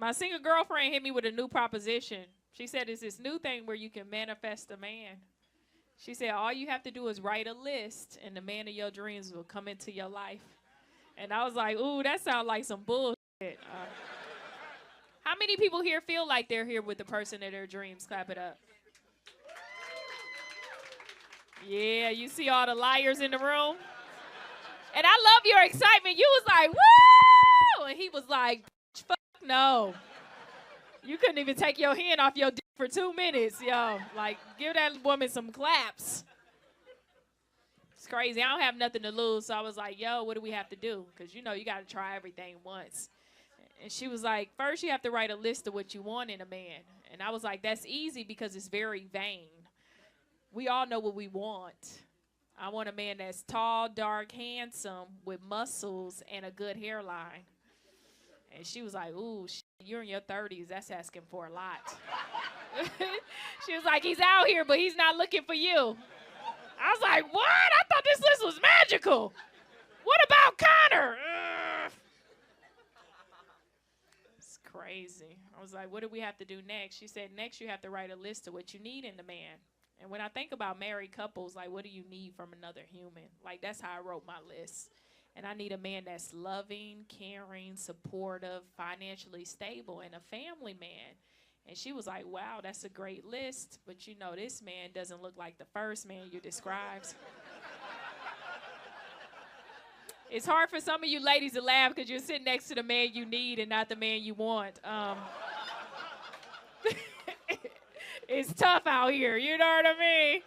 My single girlfriend hit me with a new proposition. She said it's this new thing where you can manifest a man. She said all you have to do is write a list and the man of your dreams will come into your life. And I was like, ooh, that sounds like some bullshit. How many people here feel like they're here with the person of their dreams? Clap it up. Yeah, you see all the liars in the room? And I love your excitement. You was like, woo! And he was like, fuck no. You couldn't even take your hand off your dick for 2 minutes, yo. Like, give that woman some claps. It's crazy. I don't have nothing to lose, so I was like, yo, what do we have to do? Because, you know, you got to try everything once. And she was like, first you have to write a list of what you want in a man. And I was like, that's easy because it's very vain. We all know what we want. I want a man that's tall, dark, handsome, with muscles and a good hairline. And she was like, ooh, you're in your 30s. That's asking for a lot. She was like, he's out here, but he's not looking for you. I was like, what? I thought this list was magical. What about Connor? It's crazy. I was like, what do we have to do next? She said, next you have to write a list of what you need in the man. And when I think about married couples, like, what do you need from another human? Like, that's how I wrote my list. And I need a man that's loving, caring, supportive, financially stable, and a family man. And she was like, wow, that's a great list. But, you know, this man doesn't look like the first man you described. It's hard for some of you ladies to laugh because you're sitting next to the man you need and not the man you want. It's tough out here, you know what I mean?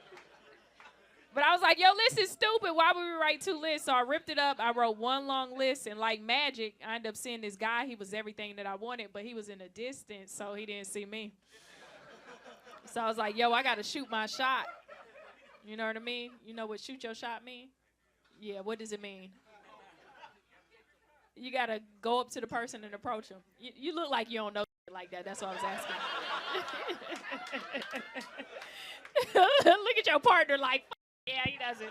But I was like, yo, list is stupid. Why would we write 2 lists? So I ripped it up. I wrote one long list, and like magic, I ended up seeing this guy. He was everything that I wanted, but he was in a distance, so he didn't see me. So I was like, yo, I got to shoot my shot. You know what I mean? You know what shoot your shot mean? Yeah, what does it mean? You got to go up to the person and approach him. You look like you don't know like that. That's what I was asking. Look at your partner like, yeah, he doesn't.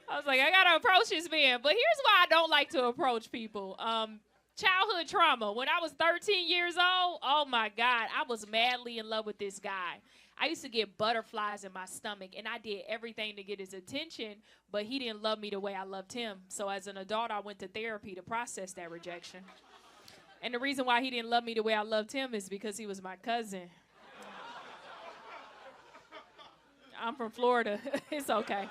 I was like, I got to approach this man. But here's why I don't like to approach people. Childhood trauma. When I was 13 years old, oh, my God, I was madly in love with this guy. I used to get butterflies in my stomach, and I did everything to get his attention, but he didn't love me the way I loved him. So as an adult, I went to therapy to process that rejection. And the reason why he didn't love me the way I loved him is because he was my cousin. I'm from Florida. It's okay.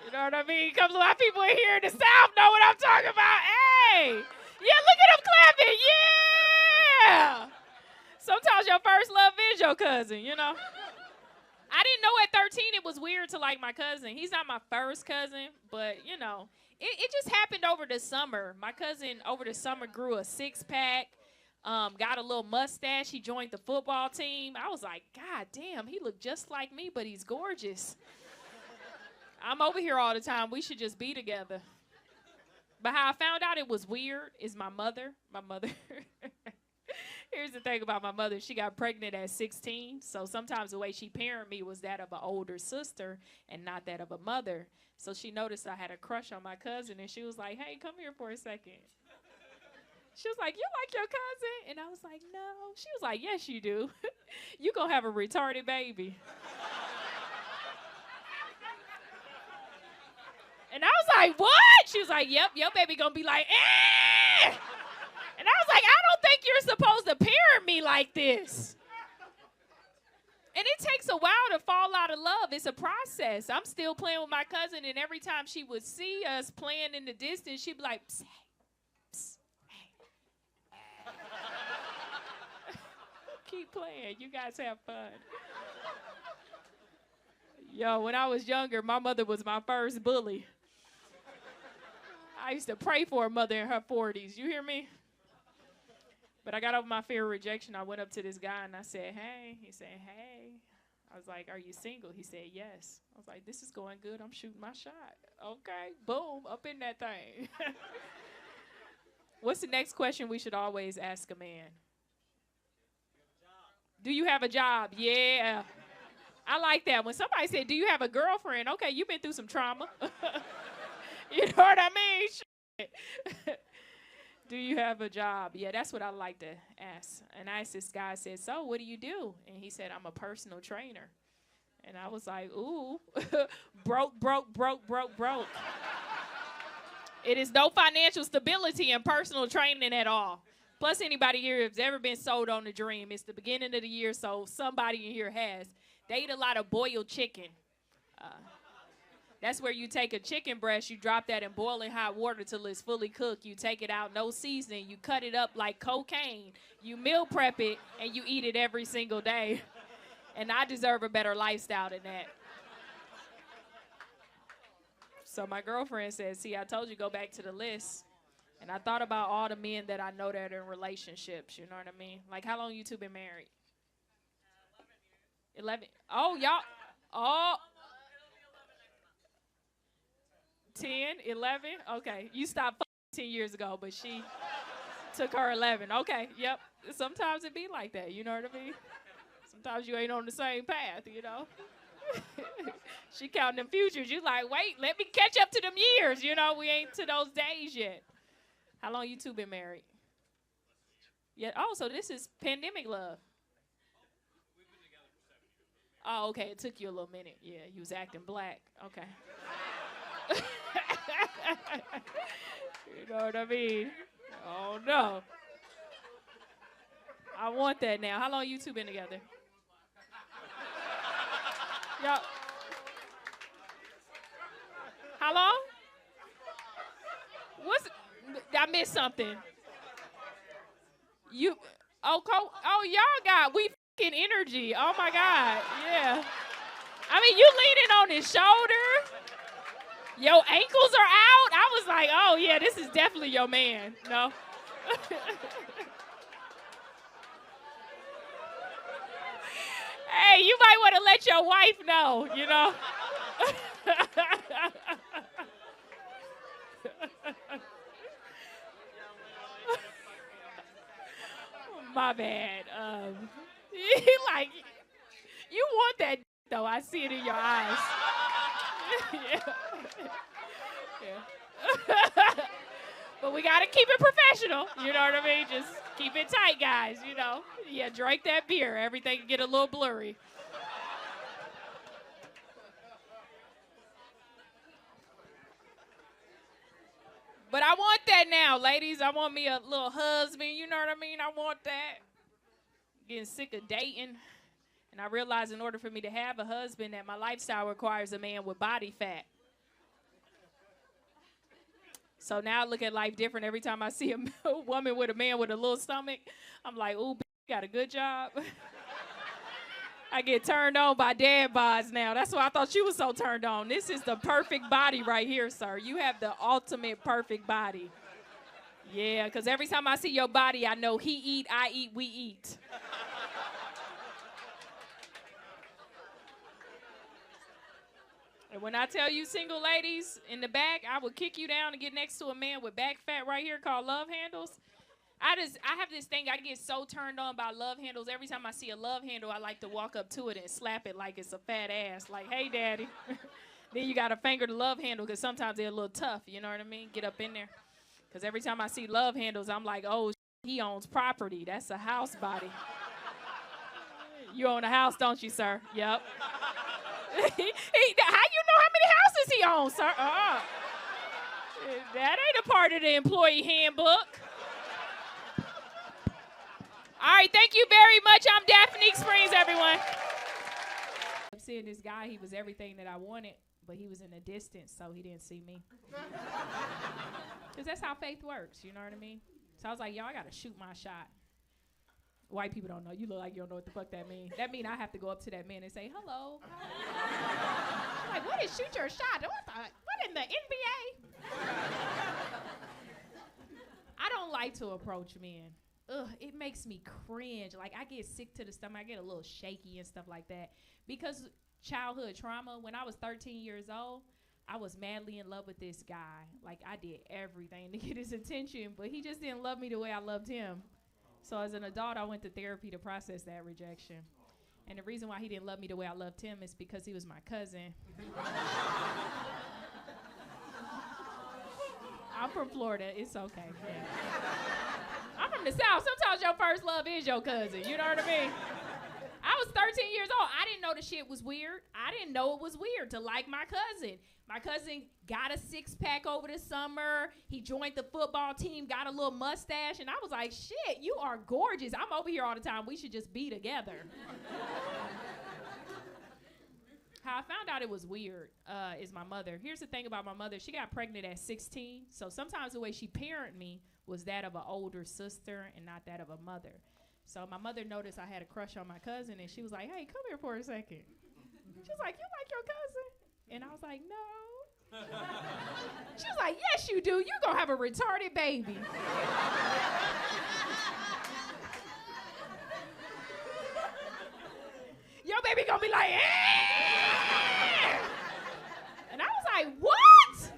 You know what I mean? Comes a lot of people in here in the South know what I'm talking about. Hey! Yeah, look at them clapping. Yeah! Sometimes your first love is your cousin, you know? I didn't know at 13 it was weird to like my cousin. He's not my first cousin, but, you know, it just happened over the summer. My cousin over the summer grew a 6-pack, got a little mustache. He joined the football team. I was like, God damn, he looked just like me, but he's gorgeous. I'm over here all the time. We should just be together. But how I found out it was weird is my mother. Here's the thing about my mother. She got pregnant at 16, so sometimes the way she parented me was that of an older sister and not that of a mother. So she noticed I had a crush on my cousin, and she was like, hey, come here for a second. She was like, you like your cousin? And I was like, no. She was like, yes, you do. You gonna have a retarded baby. And I was like, what? She was like, yep, your baby gonna be like, eh! And I was like, I don't think you're supposed to parent me like this. And it takes a while to fall out of love. It's a process. I'm still playing with my cousin, and every time she would see us playing in the distance, she'd be like, psst, hey, psst, hey. Keep playing. You guys have fun. Yo, when I was younger, my mother was my first bully. I used to pray for a mother in her 40s. You hear me? But I got over my fear of rejection. I went up to this guy and I said, hey. He said, hey. I was like, are you single? He said, yes. I was like, this is going good. I'm shooting my shot. Okay, boom, up in that thing. What's the next question we should always ask a man? Do you have a job? Yeah. I like that. When somebody said, do you have a girlfriend? Okay, you've been through some trauma. You know what I mean? Shit. Do you have a job? Yeah, that's what I like to ask. And I asked this guy, I said, so what do you do? And he said, I'm a personal trainer. And I was like, ooh, broke, broke, broke, broke, broke. It is no financial stability in personal training at all. Plus, anybody here has ever been sold on a dream. It's the beginning of the year, so somebody in here has. They eat a lot of boiled chicken. That's where you take a chicken breast, you drop that in boiling hot water till it's fully cooked. You take it out, no seasoning. You cut it up like cocaine. You meal prep it, and you eat it every single day. And I deserve a better lifestyle than that. So my girlfriend said, see, I told you go back to the list. And I thought about all the men that I know that are in relationships, you know what I mean? Like, how long you two been married? 11. Oh, y'all. Oh. 10, 11. Okay. You stopped 10 years ago, but she took her 11. Okay. Yep. Sometimes it be like that, you know what I mean? Sometimes you ain't on the same path, you know? She counting them futures. You like, wait, let me catch up to them years. You know, we ain't to those days yet. How long you two been married? Yeah. Oh, so this is pandemic love. We've been together for 7 years. Oh, okay. It took you a little minute. Yeah, you was acting black. Okay. You know what I mean? Oh, no. I want that now. How long you two been together? Y'all. How long? I missed something. Y'all got fucking energy. Oh my God, yeah. I mean, you leaning on his shoulder. Your ankles are out. I was like, oh yeah, this is definitely your man. No. Hey, you might want to let your wife know, you know. My bad. Like, you want that though. I see it in your eyes. Yeah. Yeah. But we got to keep it professional. You know what I mean? Just keep it tight, guys, you know. Yeah, drink that beer. Everything can get a little blurry. But I want that now, ladies. I want me a little husband. You know what I mean? I want that. Getting sick of dating. And I realized in order for me to have a husband that my lifestyle requires a man with body fat. So now I look at life different. Every time I see a woman with a man with a little stomach, I'm like, ooh, got a good job. I get turned on by dad bods now. That's why I thought you was so turned on. This is the perfect body right here, sir. You have the ultimate perfect body. Yeah, because every time I see your body, I know he eat, I eat, we eat. And when I tell you single ladies in the back, I will kick you down and get next to a man with back fat right here called love handles. I have this thing, I get so turned on by love handles. Every time I see a love handle, I like to walk up to it and slap it like it's a fat ass. Like, hey, daddy. Then you got to finger the love handle because sometimes they're a little tough. You know what I mean? Get up in there. Because every time I see love handles, I'm like, oh, he owns property. That's a house body. You own a house, don't you, sir? Yep. How you know how many houses he owns, sir? That ain't a part of the employee handbook. All right, thank you very much. I'm Daphnique Springs, everyone. I'm seeing this guy. He was everything that I wanted, but he was in a distance, so he didn't see me. Because that's how faith works, you know what I mean? So I was like, yo, I got to shoot my shot. White people don't know. You look like you don't know what the fuck that means. That means I have to go up to that man and say, hello. Like, what is shoot your shot? What in the NBA? I don't like to approach men. Ugh, it makes me cringe. Like, I get sick to the stomach. I get a little shaky and stuff like that. Because childhood trauma, when I was 13 years old, I was madly in love with this guy. Like, I did everything to get his attention, but he just didn't love me the way I loved him. So as an adult, I went to therapy to process that rejection. And the reason why he didn't love me the way I loved him is because he was my cousin. I'm from Florida. It's okay. Yeah. I'm from the South. Sometimes your first love is your cousin. You know what I mean? I was 13 years old. I didn't know the shit was weird. I didn't know it was weird to like my cousin. My cousin got a six-pack over the summer. He joined the football team, got a little mustache, and I was like, shit, you are gorgeous. I'm over here all the time. We should just be together. How I found out it was weird is my mother. Here's the thing about my mother. She got pregnant at 16, so sometimes the way she parented me was that of an older sister and not that of a mother. So my mother noticed I had a crush on my cousin, and she was like, hey, come here for a second. She was like, you like your cousin? And I was like, no. She was like, yes, you do. You're going to have a retarded baby. Your baby going to be like, eh! And I was like, what?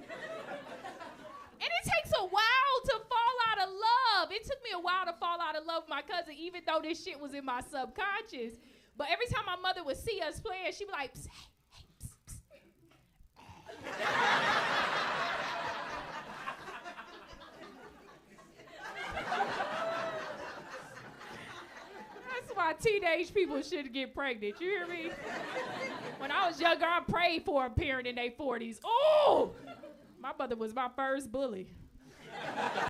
And it takes a while to fall out of love. It took me a while to fall out of love with my cousin, even though this shit was in my subconscious. But every time my mother would see us playing, she'd be like, psst, hey, psst, psst. That's why teenage people shouldn't get pregnant. You hear me? When I was younger, I prayed for a parent in their 40s. Oh! My mother was my first bully.